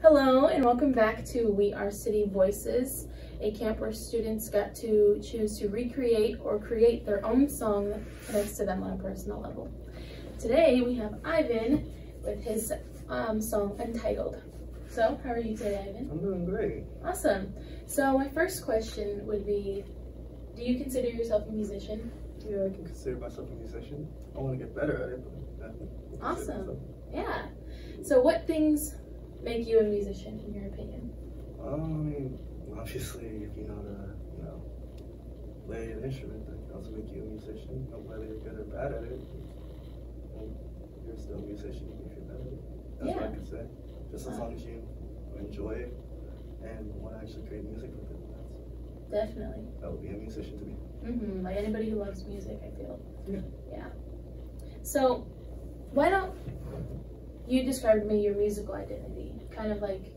Hello and welcome back to We Are City Voices, a camp where students got to choose to recreate or create their own song that connects to them on a personal level. Today we have Ivan with his song Untitled. So, how are you today, Ivan? I'm doing great. Awesome. So my first question would be, do you consider yourself a musician? Yeah, I can consider myself a musician. I want to get better at it, but Awesome. Yeah. So what things make you a musician, in your opinion? I mean, obviously, if you know how to, play an instrument, that can also make you a musician. Whether you're good or bad at it, you're still a musician if you're bad at it. That's what I could say. Just as long as you enjoy it and want to actually create music with it. Definitely. That would be a musician to me. Mm-hmm. Like anybody who loves music, I feel. Yeah. Yeah. So, why don't you describe to me your musical identity? Kind of like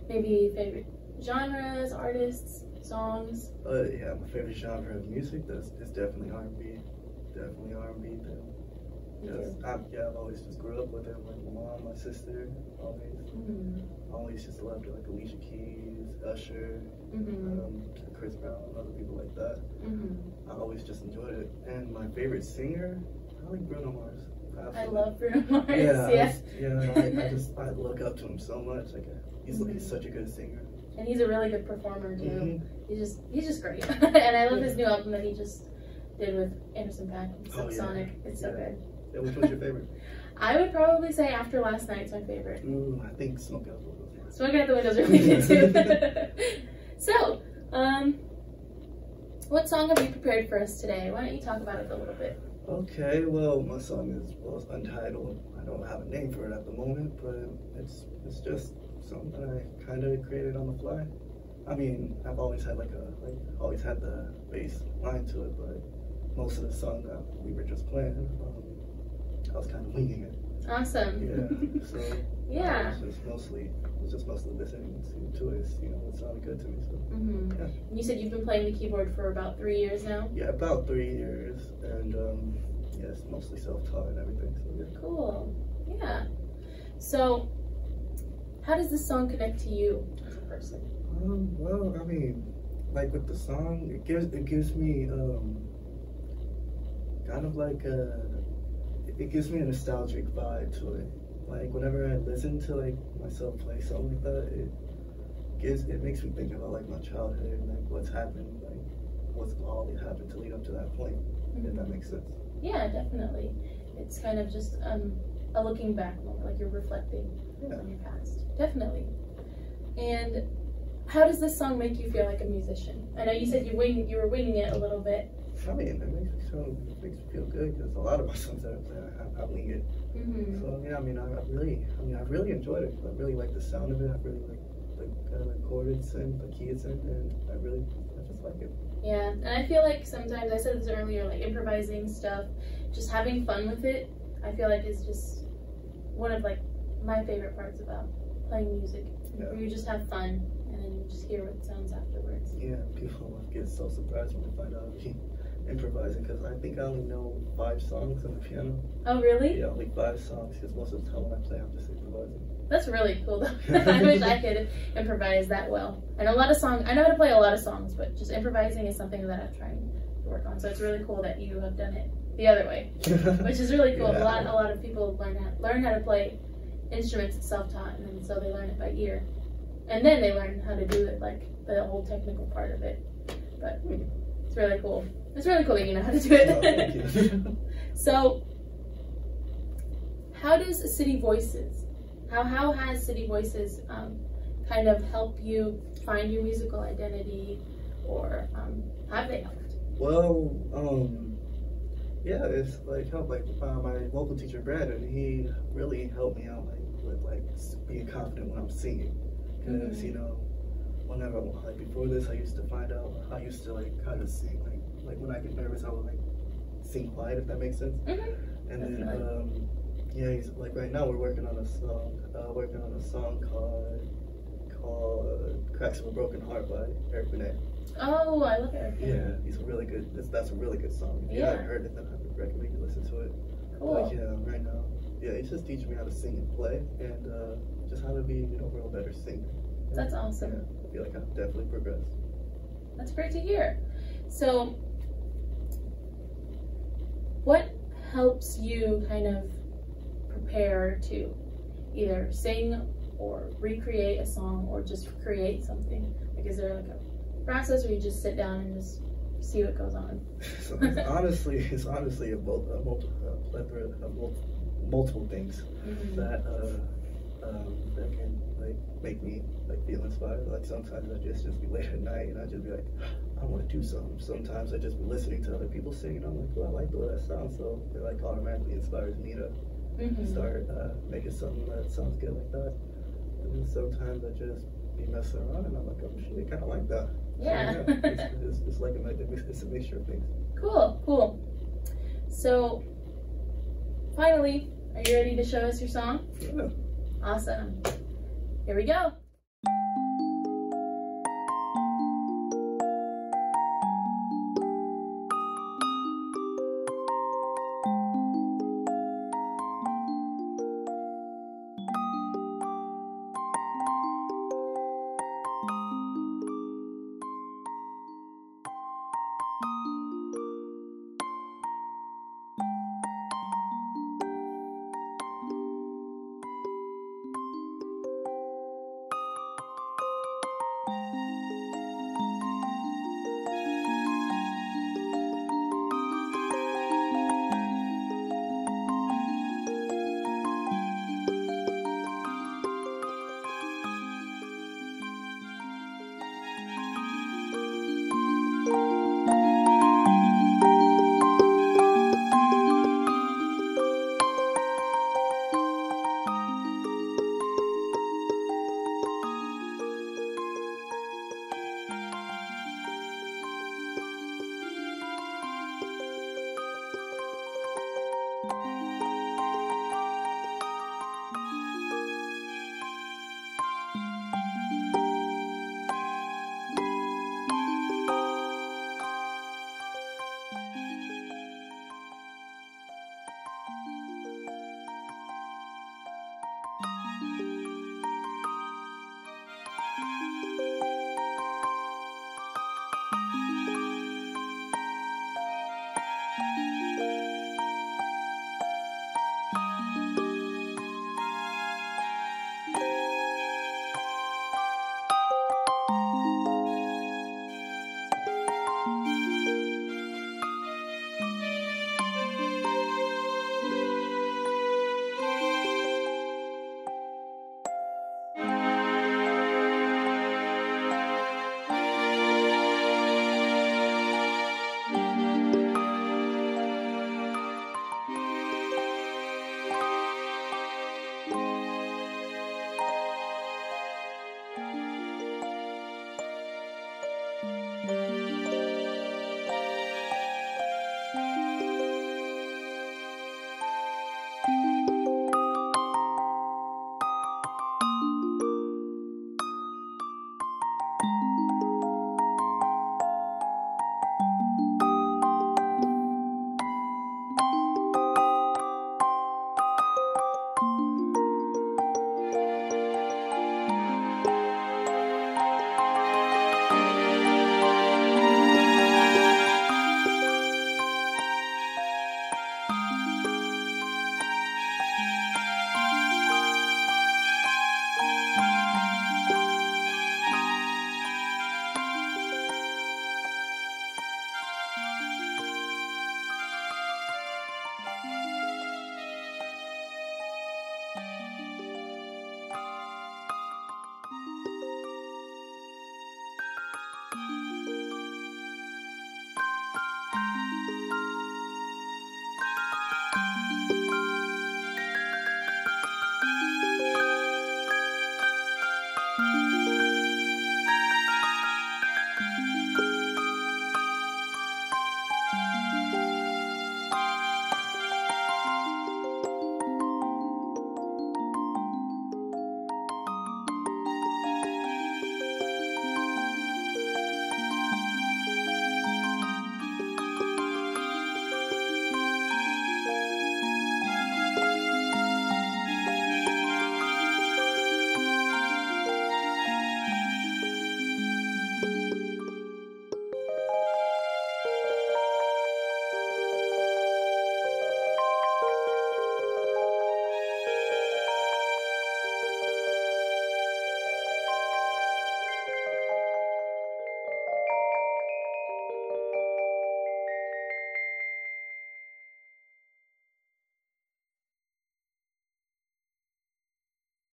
maybe favorite genres, artists, songs. Yeah, my favorite genre of music is definitely R&B. Definitely R&B. I've always just grew up with it. Like my mom, my sister, always just loved it. Like Alicia Keys, Usher, Chris Brown, other people like that. I always just enjoyed it. And my favorite singer, I like Bruno Mars. I love Bruno Mars. I look up to him so much. Like he's such a good singer. And he's a really good performer too. He's just great. And I love his new album that he just did with Anderson .Paak and Subsonic. It's so good. Yeah, which one's your favorite? I would probably say After Last Night's my favorite. I think Smoking Out the Windows. Smoking Out the Windows really good too. So, what song have you prepared for us today? Why don't you talk about it a little bit? Okay, well, my song is Untitled. I don't have a name for it at the moment, but it's just something I kind of created on the fly. I mean, I've always had always had the bass line to it, but most of the song that we were just playing, I was kind of winging it. Awesome. Yeah. So yeah. It was just mostly listening to it. It sounded good to me. So yeah. You said you've been playing the keyboard for about 3 years now? Yeah, about 3 years, and it's mostly self-taught and everything. So yeah. Cool. Yeah. So, how does this song connect to you as a person? Well, I mean, like with the song, it gives me kind of like it gives me a nostalgic vibe to it. Like whenever I listen to like myself play something like that, it makes me think about like my childhood and like what's happened, like what's all that happened to lead up to that point. If that makes sense. Yeah, definitely. It's kind of just a looking back moment, like you're reflecting on your past. Definitely. And how does this song make you feel like a musician? I know you said you were winging it a little bit. I mean, it makes me feel good because a lot of my songs that I play, I wing it. So yeah, I mean, I really enjoyed it. I really like the sound of it. I really like the chord it's in, the key it's in, and I just like it. Yeah, and I feel like sometimes, I said this earlier, like improvising stuff, just having fun with it, I feel like is just one of like my favorite parts about playing music. Where you just have fun and then you just hear what sounds afterwards. Yeah, people get so surprised when they find out improvising, because I think I only know 5 songs on the piano. Oh really? Yeah, only 5 songs, because most of the time when I play I'm just improvising. That's really cool though. I wish I could improvise that well. And I know how to play a lot of songs, but just improvising is something that I'm trying to work on. So it's really cool that you have done it the other way, which is really cool. Yeah. A lot of people learn how to play instruments self-taught, and then so they learn it by ear. And then they learn how to do it, like the whole technical part of it. But it's really cool. It's really cool that you know how to do it. Oh, thank you. So, how does City Voices, how has City Voices kind of helped you find your musical identity, or have they helped? Well, yeah, it's like helped. Like my vocal teacher Brandon, he really helped me out with being confident when I'm singing. Because whenever before this, I used to kind of sing like when I get nervous, I would sing quiet, if that makes sense. And then he's like right now we're working on a song called "Cracks of a Broken Heart" by Eric Benet. Oh, I love Eric. Yeah, he's a really good. That's a really good song. If you haven't heard it, then I would recommend you listen to it. Cool. Like, yeah, right now yeah, he's just teaching me how to sing and play, and just how to be, you know, a real better singer. That's awesome. Yeah, I feel like I've definitely progressed. That's great to hear. So, what helps you kind of prepare to either sing or recreate a song or just create something? Like, is there like a process, or you just sit down and just see what goes on? So it's honestly a plethora of multiple things that that can like make me like feel inspired. Like sometimes I just be late at night and I just be like, I want to do something. Sometimes I just be listening to other people sing and I'm like, well, I like the way that sounds, so it like automatically inspires me to start making something that sounds good like that. And then sometimes I just be messing around and I'm like, oh shit, I kind of like that. Yeah. So, yeah, it's like it's a mixture of things. Cool. So, finally, are you ready to show us your song? Yeah. Awesome. Here we go.